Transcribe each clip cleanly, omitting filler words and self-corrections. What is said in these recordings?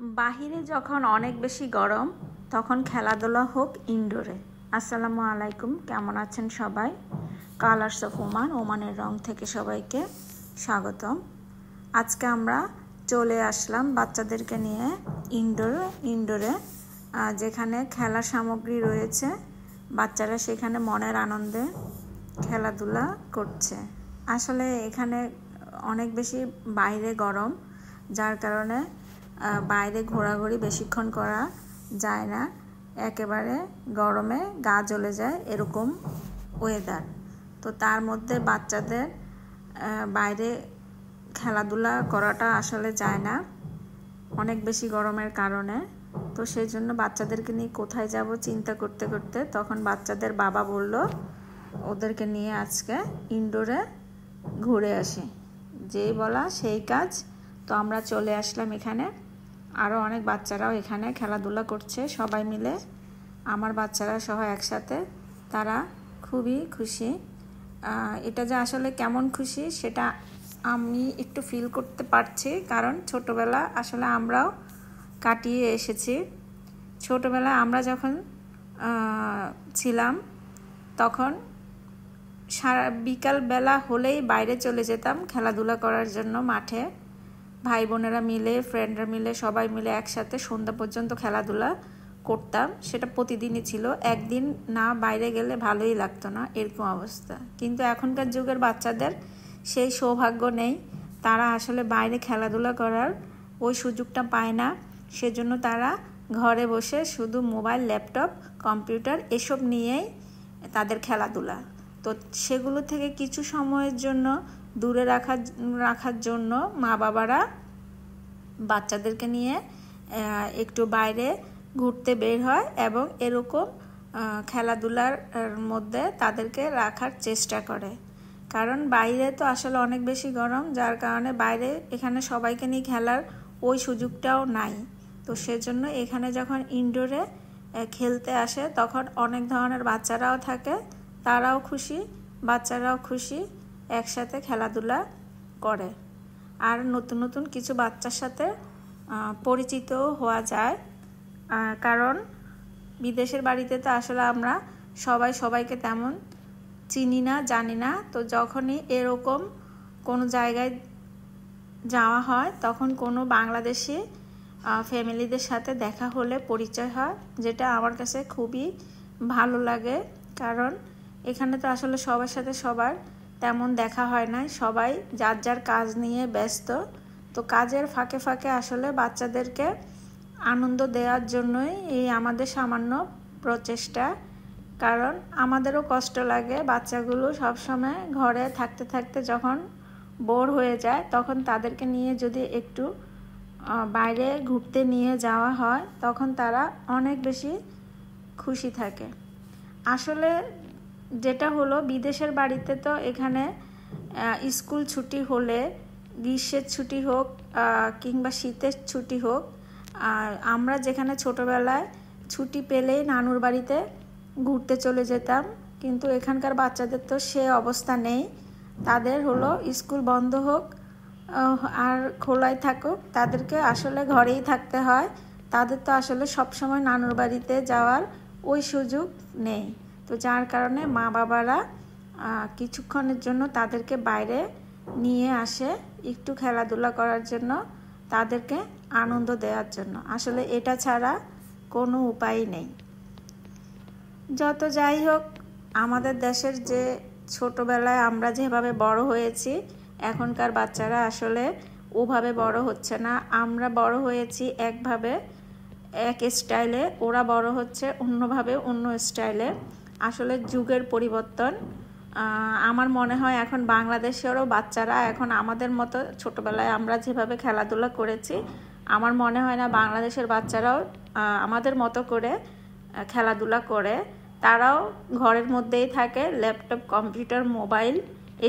বাহিরে যখন অনেক বেশি গরম তখন খেলাধুলা হোক ইনডোরে। আসসালামু আলাইকুম, কেমন আছেন সবাই? কালার্স অফ ওমান, ওমানের রং থেকে সবাইকে স্বাগতম। আজকে আমরা চলে আসলাম বাচ্চাদেরকে নিয়ে ইনডোরে যেখানে খেলার সামগ্রী রয়েছে। বাচ্চারা সেখানে মনের আনন্দে খেলাধুলা করছে। আসলে এখানে অনেক বেশি বাইরে গরম, যার কারণে বাইরে ঘোরাঘুরি বেশিক্ষণ করা যায় না। একেবারে গরমে গা জ্বলে যায় এরকম ওয়েদার। তো তার মধ্যে বাচ্চাদের বাইরে খেলাধুলা করাটা আসলে যায় না অনেক বেশি গরমের কারণে। তো সেই জন্য বাচ্চাদেরকে নিয়ে কোথায় যাব চিন্তা করতে করতে তখন বাচ্চাদের বাবা বলল ওদেরকে নিয়ে আজকে ইনডোরে ঘুরে আসি। যেই বলা সেই কাজ। তো আমরা চলে আসলাম এখানে। আরও অনেক বাচ্চারাও এখানে খেলাধুলা করছে সবাই মিলে, আমার বাচ্চারা সহ একসাথে। তারা খুবই খুশি। এটা যে আসলে কেমন খুশি সেটা আমি একটু ফিল করতে পারছি, কারণ ছোটোবেলা আসলে আমরাও কাটিয়ে এসেছি। ছোটোবেলায় আমরা যখন ছিলাম তখন সারা বিকালবেলা হলেই বাইরে চলে যেতাম খেলাধুলা করার জন্য মাঠে। ভাই বোনেরা মিলে, ফ্রেন্ডরা মিলে, সবাই মিলে একসাথে সন্ধ্যা পর্যন্ত খেলাধুলা করতাম। সেটা প্রতিদিনই ছিল, একদিন না বাইরে গেলে ভালোই লাগতো না, এরকম অবস্থা। কিন্তু এখনকার যুগের বাচ্চাদের সেই সৌভাগ্য নেই। তারা আসলে বাইরে খেলাধুলা করার ওই সুযোগটা পায় না। সেজন্য তারা ঘরে বসে শুধু মোবাইল, ল্যাপটপ, কম্পিউটার এসব নিয়েই তাদের খেলাধুলা। তো সেগুলো থেকে কিছু সময়ের জন্য দূরে রাখার জন্য মা বাবারা বাচ্চাদেরকে নিয়ে একটু বাইরে ঘুরতে বের হয় এবং এরকম খেলাধুলার মধ্যে তাদেরকে রাখার চেষ্টা করে। কারণ বাইরে তো আসলে অনেক বেশি গরম, যার কারণে বাইরে এখানে সবাইকে নিয়ে খেলার ওই সুযোগটাও নাই। তো সেজন্য এখানে যখন ইনডোরে খেলতে আসে তখন অনেক ধরনের বাচ্চারাও থাকে, তারাও খুশি, বাচ্চারাও খুশি, একসাথে খেলাধুলা করে। আর নতুন নতুন কিছু বাচ্চার সাথে পরিচিত হওয়া যায়, কারণ বিদেশের বাড়িতে তো আসলে আমরা সবাই সবাইকে তেমন চিনি না, জানি না। তো যখনই এরকম কোনো জায়গায় যাওয়া হয় তখন কোনো বাংলাদেশি ফ্যামিলিদের সাথে দেখা হলে পরিচয় হয়, যেটা আমার কাছে খুবই ভালো লাগে। কারণ এখানে তো আসলে সবার সাথে সবার তেমন দেখা হয় না, সবাই যার যার কাজ নিয়ে ব্যস্ত। তো কাজের ফাঁকে ফাঁকে আসলে বাচ্চাদেরকে আনন্দ দেওয়ার জন্যই এই আমাদের সামান্য প্রচেষ্টা। কারণ আমাদেরও কষ্ট লাগে, বাচ্চাগুলো সবসময় ঘরে থাকতে থাকতে যখন বোর হয়ে যায় তখন তাদেরকে নিয়ে যদি একটু বাইরে ঘুরতে নিয়ে যাওয়া হয় তখন তারা অনেক বেশি খুশি থাকে। আসলে যেটা হলো, বিদেশের বাড়িতে তো এখানে স্কুল ছুটি হলে, গ্রীষ্মের ছুটি হোক কিংবা শীতের ছুটি হোক, আমরা যেখানে ছোটোবেলায় ছুটি পেলেই নানুর বাড়িতে ঘুরতে চলে যেতাম। কিন্তু এখানকার বাচ্চাদের তো সে অবস্থা নেই। তাদের হলো স্কুল বন্ধ হোক আর খোলাই থাকুক, তাদেরকে আসলে ঘরেই থাকতে হয়। তাদের তো আসলে সবসময় নানুর বাড়িতে যাওয়ার ওই সুযোগ নেই। তো যার কারণে মা বাবারা কিছুক্ষণের জন্য তাদেরকে বাইরে নিয়ে আসে একটু খেলাধুলা করার জন্য, তাদেরকে আনন্দ দেওয়ার জন্য। আসলে এটা ছাড়া কোনো উপায় নেই। যত যাই হোক, আমাদের দেশের যে ছোটোবেলায় আমরা যেভাবে বড় হয়েছি, এখনকার বাচ্চারা আসলে ওভাবে বড় হচ্ছে না। আমরা বড় হয়েছি একভাবে, এক স্টাইলে, ওরা বড় হচ্ছে অন্যভাবে, অন্য স্টাইলে। আসলে যুগের পরিবর্তন। আমার মনে হয় এখন বাংলাদেশেরও বাচ্চারা এখন আমাদের মতো ছোটোবেলায় আমরা যেভাবে খেলাধুলা করেছি, আমার মনে হয় না বাংলাদেশের বাচ্চারাও আমাদের মতো করে খেলাধুলা করে। তারাও ঘরের মধ্যেই থাকে, ল্যাপটপ, কম্পিউটার, মোবাইল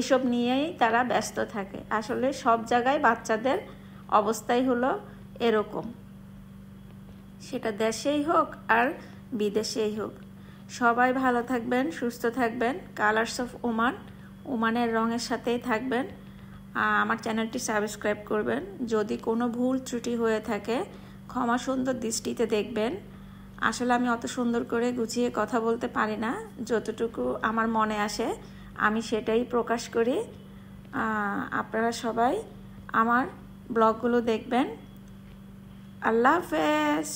এসব নিয়েই তারা ব্যস্ত থাকে। আসলে সব জায়গায় বাচ্চাদের অবস্থাই হলো এরকম, সেটা দেশেই হোক আর বিদেশেই হোক। সবাই ভালো থাকবেন, সুস্থ থাকবেন। কালার্স অফ ওমান, ওমানের রঙের সাথেই থাকবেন। আমার চ্যানেলটি সাবস্ক্রাইব করবেন। যদি কোনো ভুল ত্রুটি হয়ে থাকে ক্ষমা সুন্দর দৃষ্টিতে দেখবেন। আসলে আমি অত সুন্দর করে গুছিয়ে কথা বলতে পারি না, যতটুকু আমার মনে আসে আমি সেটাই প্রকাশ করি। আপনারা সবাই আমার ব্লগগুলো দেখবেন। আল্লাহ হাফেজ।